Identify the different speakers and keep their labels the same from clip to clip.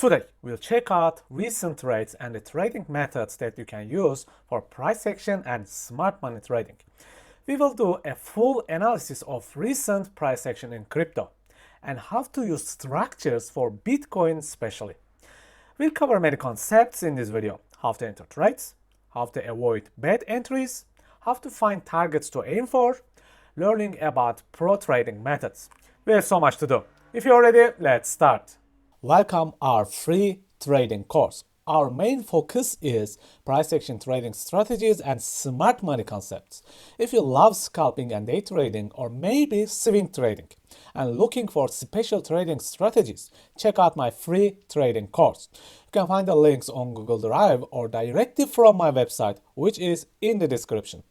Speaker 1: Today, we'll check out recent trades and the trading methods that you can use for price action and smart money trading. We will do a full analysis of recent price action in crypto and how to use structures for Bitcoin especially. We'll cover many concepts in this video: how to enter trades, how to avoid bad entries, how to find targets to aim for, learning about pro trading methods. We have so much to do. If you're ready, let's start. Welcome our free trading course. Our main focus is price action trading strategies and smart money concepts. If you love scalping and day trading, or maybe swing trading and looking for special trading strategies, check out my free trading course. You can find the links on Google Drive or directly from my website, which is in the description.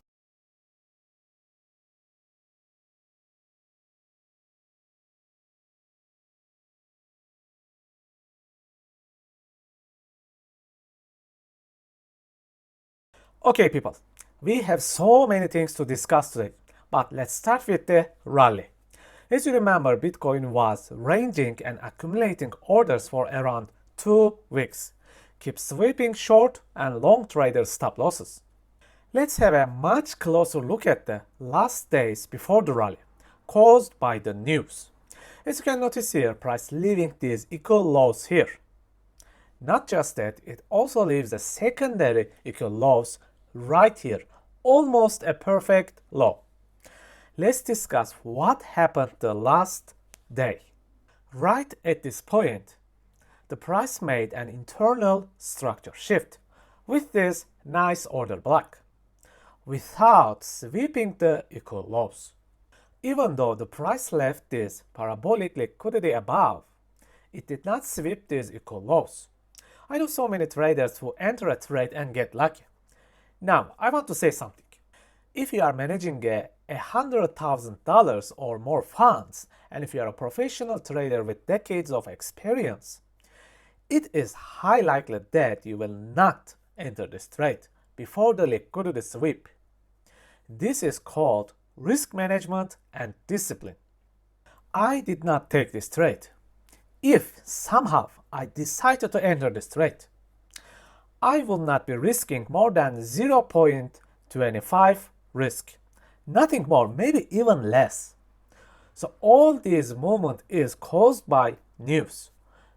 Speaker 1: Okay people, we have so many things to discuss today, but let's start with the rally. As you remember, Bitcoin was ranging and accumulating orders for around 2 weeks. Keep sweeping short and long trader stop losses. Let's have a much closer look at the last days before the rally, caused by the news. As you can notice here, price leaving these equal lows here. Not just that, it also leaves the secondary equal lows right here, almost a perfect low. Let's discuss what happened the last day. Right at this point, the price made an internal structure shift with this nice order block, without sweeping the equal lows. Even though the price left this parabolic liquidity above, it did not sweep these equal lows. I know so many traders who enter a trade and get lucky. Now, I want to say something. If you are managing $100,000 or more funds, and if you are a professional trader with decades of experience, it is high likely that you will not enter this trade before the liquidity sweep. This is called risk management and discipline. I did not take this trade. If somehow I decided to enter this trade, I will not be risking more than 0.25 risk. Nothing more, maybe even less. So all this movement is caused by news.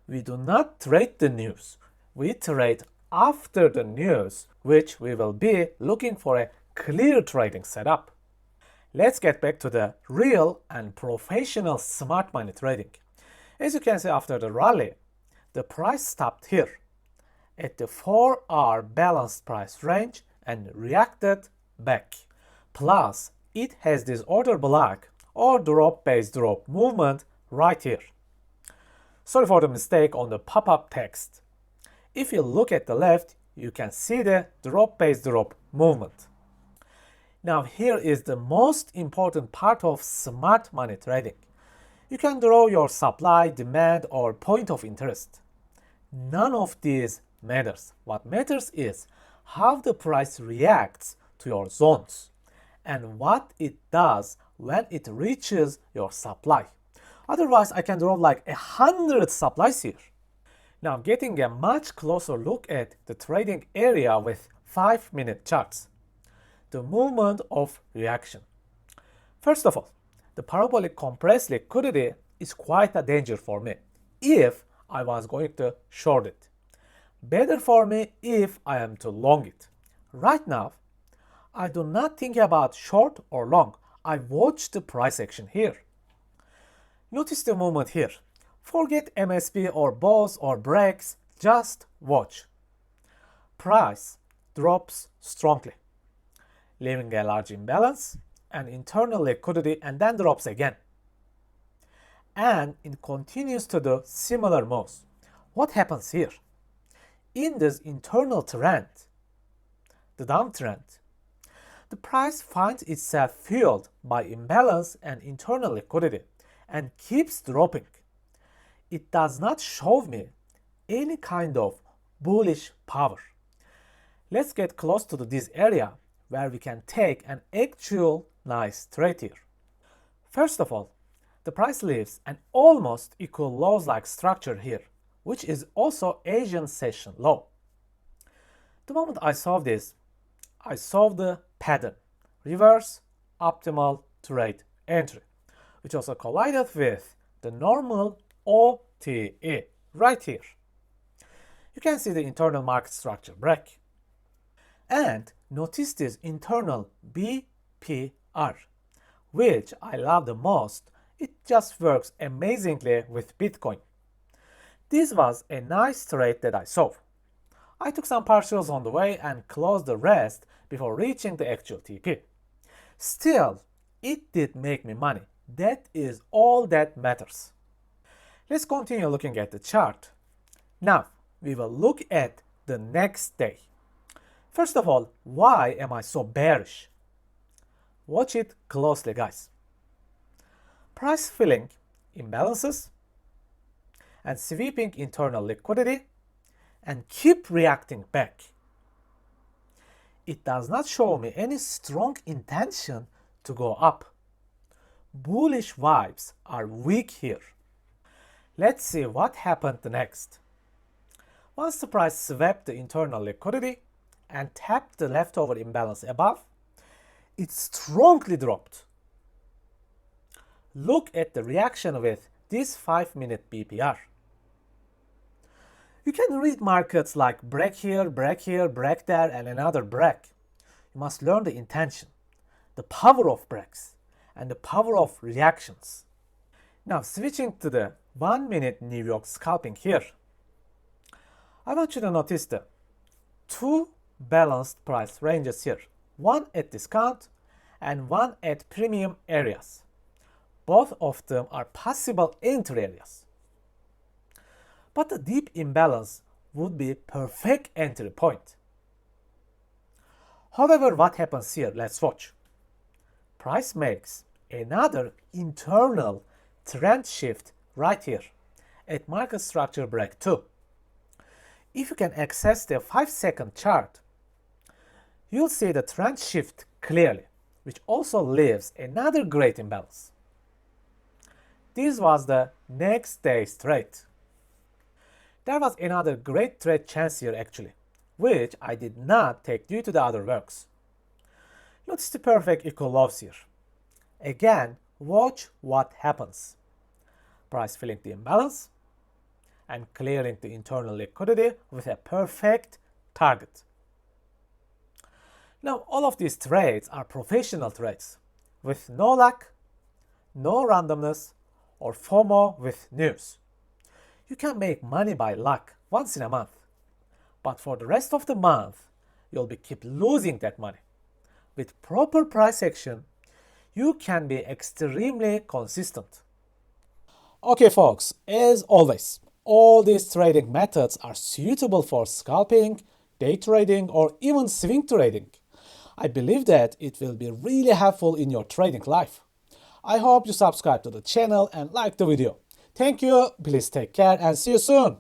Speaker 1: We do not trade the news. We trade after the news, which we will be looking for a clear trading setup. Let's get back to the real and professional smart money trading. As you can see, after the rally, the price stopped here at the 4-hour balanced price range and reacted back. Plus, it has this order block or drop-based drop movement right here. Sorry for the mistake on the pop-up text. If you look at the left, you can see the drop-based drop movement. Now here is the most important part of smart money trading. You can draw your supply, demand, or point of interest. None of these matters. What matters is how the price reacts to your zones and what it does when it reaches your supply. Otherwise, I can draw like 100 supplies here. Now, getting a much closer look at the trading area with 5-minute charts. The movement of reaction. First of all, the parabolic compressed liquidity is quite a danger for me if I was going to short it. Better for me if I am to long it. Right now, I do not think about short or long. I watch the price action here. Notice the movement here. Forget MSB or bulls or breaks, just watch. Price drops strongly, leaving a large imbalance and internal liquidity, and then drops again. And it continues to do similar moves. What happens here? In this internal trend, the downtrend, the price finds itself fueled by imbalance and internal liquidity and keeps dropping. It does not show me any kind of bullish power. Let's get close to this area where we can take an actual nice trade here. First of all, the price leaves an almost equal lows-like structure here, which is also Asian session low. The moment I solve this, I solve the pattern, reverse optimal trade entry, which also collided with the normal OTE right here. You can see the internal market structure break. And notice this internal BPR, which I love the most. It just works amazingly with Bitcoin. This was a nice trade that I saw. I took some partials on the way and closed the rest before reaching the actual TP. Still, it did make me money. That is all that matters. Let's continue looking at the chart. Now, we will look at the next day. First of all, why am I so bearish? Watch it closely, guys. Price filling imbalances and sweeping internal liquidity and keep reacting back. It does not show me any strong intention to go up. Bullish vibes are weak here. Let's see what happened next. Once the price swept the internal liquidity and tapped the leftover imbalance above, it strongly dropped. Look at the reaction with this 5-minute BPR. You can read markets like break here, break there, and another break. You must learn the intention, the power of breaks, and the power of reactions. Now switching to the 1-minute New York scalping here. I want you to notice the two balanced price ranges here, one at discount and one at premium areas. Both of them are possible entry areas. But the deep imbalance would be perfect entry point. However, what happens here? Let's watch. Price makes another internal trend shift right here at market structure break 2. If you can access the 5-second chart, you'll see the trend shift clearly, which also leaves another great imbalance. This was the next day's trade. There was another great trade chance here actually, which I did not take due to the other works. Notice the perfect equal lows here. Again, watch what happens. Price filling the imbalance and clearing the internal liquidity with a perfect target. Now, all of these trades are professional trades with no luck, no randomness, or FOMO with news. You can make money by luck once in a month, but for the rest of the month, you'll keep losing that money. With proper price action, you can be extremely consistent. Okay folks, as always, all these trading methods are suitable for scalping, day trading, or even swing trading. I believe that it will be really helpful in your trading life. I hope you subscribe to the channel and like the video. Thank you, please take care and see you soon.